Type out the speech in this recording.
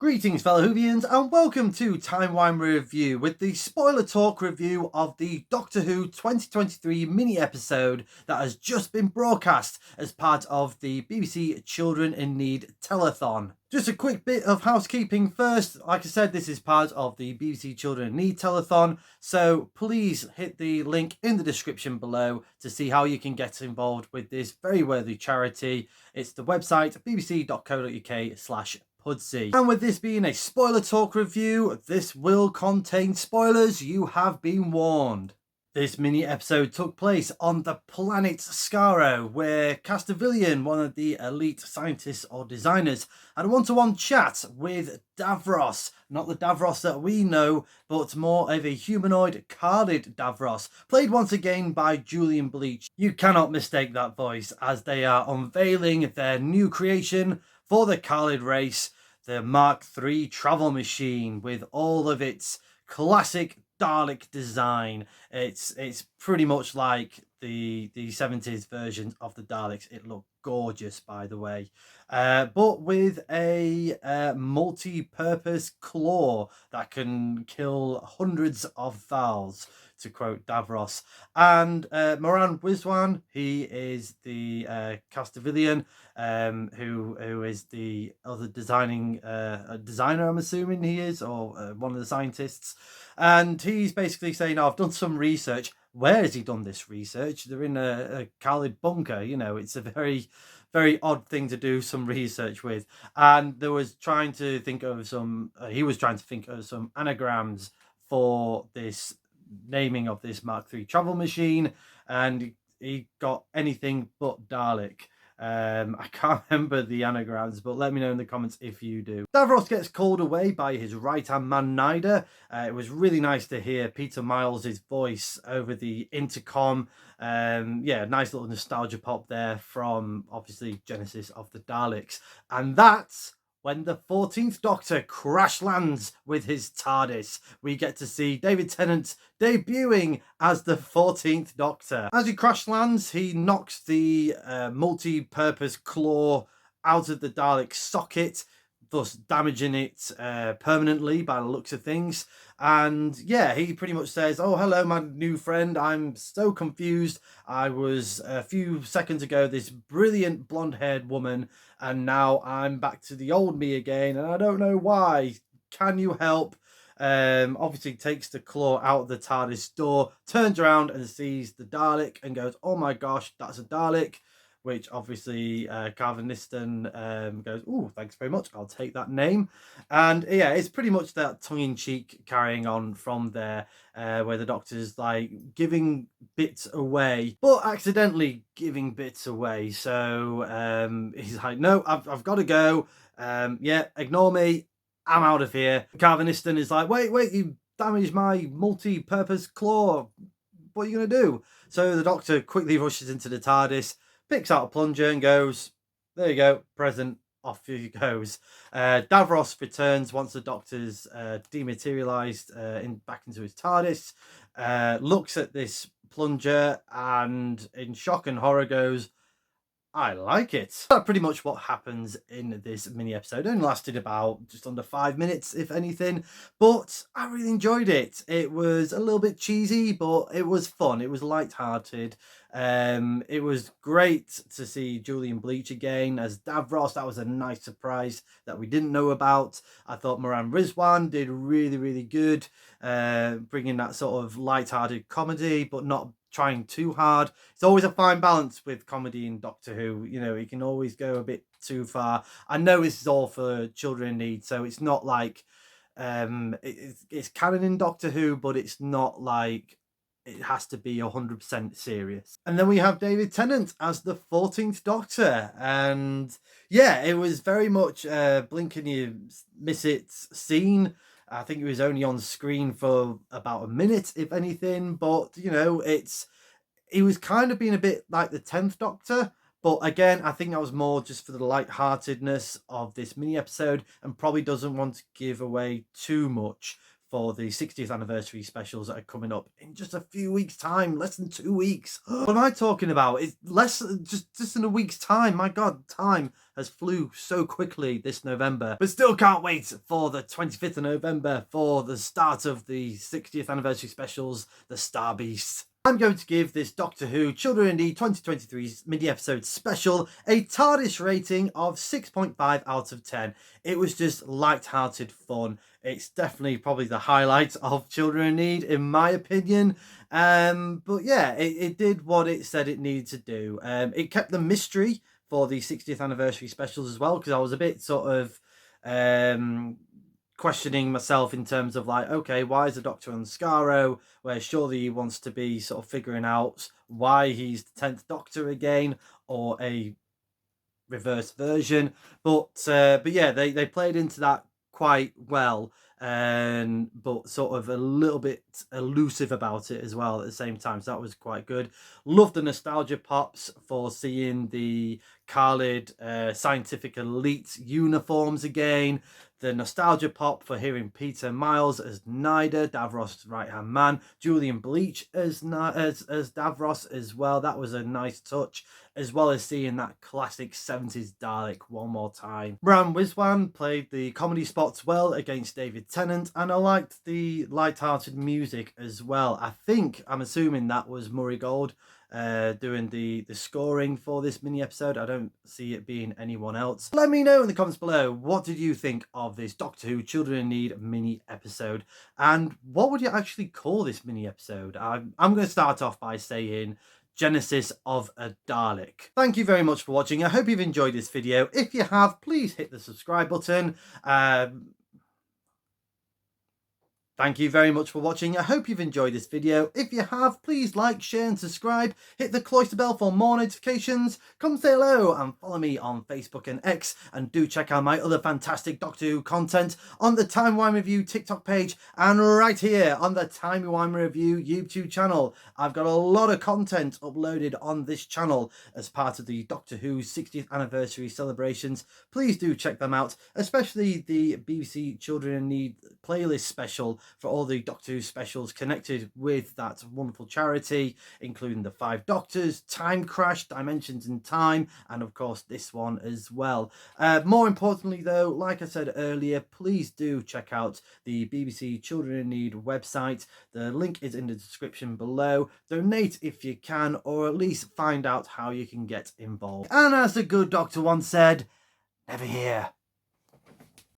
Greetings fellow Whovians and welcome to Timey Wimey Review with the spoiler talk review of the Doctor Who 2023 mini episode that has just been broadcast as part of the BBC Children in Need telethon. Just a quick bit of housekeeping first. Like I said, this is part of the BBC Children in Need telethon, so please hit the link in the description below to see how you can get involved with this very worthy charity. It's the website bbc.co.uk/Pudsey. And with this being a spoiler talk review, this will contain spoilers. You have been warned. This mini episode took place on the planet Skaro, where Castavillian, one of the elite scientists or designers, had a one-to-one chat with Davros. Not the Davros that we know, but more of a humanoid Khalid Davros, played once again by Julian Bleach. You cannot mistake that voice, as they are unveiling their new creation for the Khalid race, the Mark III travel machine, with all of its classic Dalek design. It's pretty much like the 70s version of the Daleks. It looked gorgeous, by the way, but with a multi-purpose claw that can kill hundreds of Thals, to quote Davros. And Moran Wiswan, he is the Castavillian, who is the other designer, I'm assuming he is, or one of the scientists. And he's basically saying, I've done some research. Where has he done this research? They're in a Khalid bunker. You know, it's a very, very odd thing to do some research with. And he was trying to think of some anagrams for this naming of this Mark III travel machine, and he got anything but Dalek. I can't remember the anagrams, but let me know in the comments if you do. Davros gets called away by his right-hand man, Nida. It was really nice to hear Peter Miles' voice over the intercom. Yeah, nice little nostalgia pop there from, obviously, Genesis of the Daleks. And that's when the 14th Doctor crash lands with his Tardis. We get to see David Tennant debuting as the 14th Doctor. As he crash lands, he knocks the multi-purpose claw out of the Dalek socket, thus damaging it permanently by the looks of things. And yeah, he pretty much says, oh, hello, my new friend. I'm so confused. I was a few seconds ago this brilliant blonde-haired woman, and now I'm back to the old me again, and I don't know why. Can you help? Obviously takes the claw out of the TARDIS door, turns around and sees the Dalek and goes, oh my gosh, that's a Dalek. Which obviously Carvaniston goes, oh, thanks very much, I'll take that name. And yeah, it's pretty much that tongue-in-cheek carrying on from there, where the Doctor's like giving bits away, but accidentally giving bits away. So he's like, no, I've got to go. Yeah, ignore me. I'm out of here. Carvaniston is like, wait, you damaged my multi-purpose claw. What are you going to do? So the Doctor quickly rushes into the TARDIS, picks out a plunger and goes, there you go, present, off he goes. Davros returns once the Doctor's dematerialized back into his TARDIS, looks at this plunger and in shock and horror goes, I like it. That's pretty much what happens in this mini episode. It only lasted about just under 5 minutes, if anything, but I really enjoyed it. It was a little bit cheesy, but it was fun. It was light-hearted. It was great to see Julian Bleach again as Davros. That was a nice surprise that we didn't know about. I thought Moran Rizwan did really, really good, bringing that sort of light-hearted comedy, but not trying too hard. It's always a fine balance with comedy in Doctor Who. You know, it can always go a bit too far. I know this is all for children in need, so it's not like it's canon in Doctor Who, but it's not like it has to be 100% serious. And then we have David Tennant as the 14th Doctor, and yeah, it was very much blink and you miss it scene. I think it was only on screen for about a minute, if anything. But, you know, he was kind of being a bit like the 10th Doctor. But again, I think that was more just for the lightheartedness of this mini episode and probably doesn't want to give away too much for the 60th anniversary specials that are coming up in just a few weeks' time, less than 2 weeks. What am I talking about? It's just in a week's time. My God, time has flew so quickly this November, but still can't wait for the 25th of November for the start of the 60th anniversary specials, the Star Beast. I'm going to give this Doctor Who Children in Need 2023 mini-episode special a Tardis rating of 6.5 out of 10. It was just light-hearted fun. It's definitely probably the highlight of Children in Need, in my opinion. But yeah, it did what it said it needed to do. It kept the mystery for the 60th anniversary specials as well, because I was a bit sort of questioning myself in terms of like, okay, why is the Doctor on Skaro, where surely he wants to be sort of figuring out why he's the 10th Doctor again, or a reverse version. But yeah, they played into that quite well, but sort of a little bit elusive about it as well at the same time, so that was quite good. Love the nostalgia pops for seeing the Khalid scientific elite uniforms again. The nostalgia pop for hearing Peter Miles as Nyder, Davros' right-hand man. Julian Bleach as Davros as well. That was a nice touch, as well as seeing that classic 70s Dalek one more time. Bram Wiswan played the comedy spots well against David Tennant, and I liked the light-hearted music as well. I'm assuming that was Murray Gold doing the scoring for this mini episode. I don't see it being anyone else. Let me know in the comments below, what did you think of this Doctor Who Children in Need mini episode, and what would you actually call this mini episode? I'm going to start off by saying Genesis of a Dalek. Thank you very much for watching. I hope you've enjoyed this video. If you have, please hit the subscribe button. Thank you very much for watching. I hope you've enjoyed this video. If you have, please like, share and subscribe. Hit the cloister bell for more notifications. Come say hello and follow me on Facebook and X. And do check out my other fantastic Doctor Who content on the Timey Wimey Review TikTok page and right here on the Timey Wimey Review YouTube channel. I've got a lot of content uploaded on this channel as part of the Doctor Who 60th anniversary celebrations. Please do check them out, especially the BBC Children in Need playlist special for all the Doctor Who specials connected with that wonderful charity, including the 5 Doctors, Time Crash, Dimensions in Time, and of course this one as well. More importantly though, like I said earlier, please do check out the BBC Children in Need website. The link is in the description below. Donate if you can, or at least find out how you can get involved. And as the good doctor once said, never hear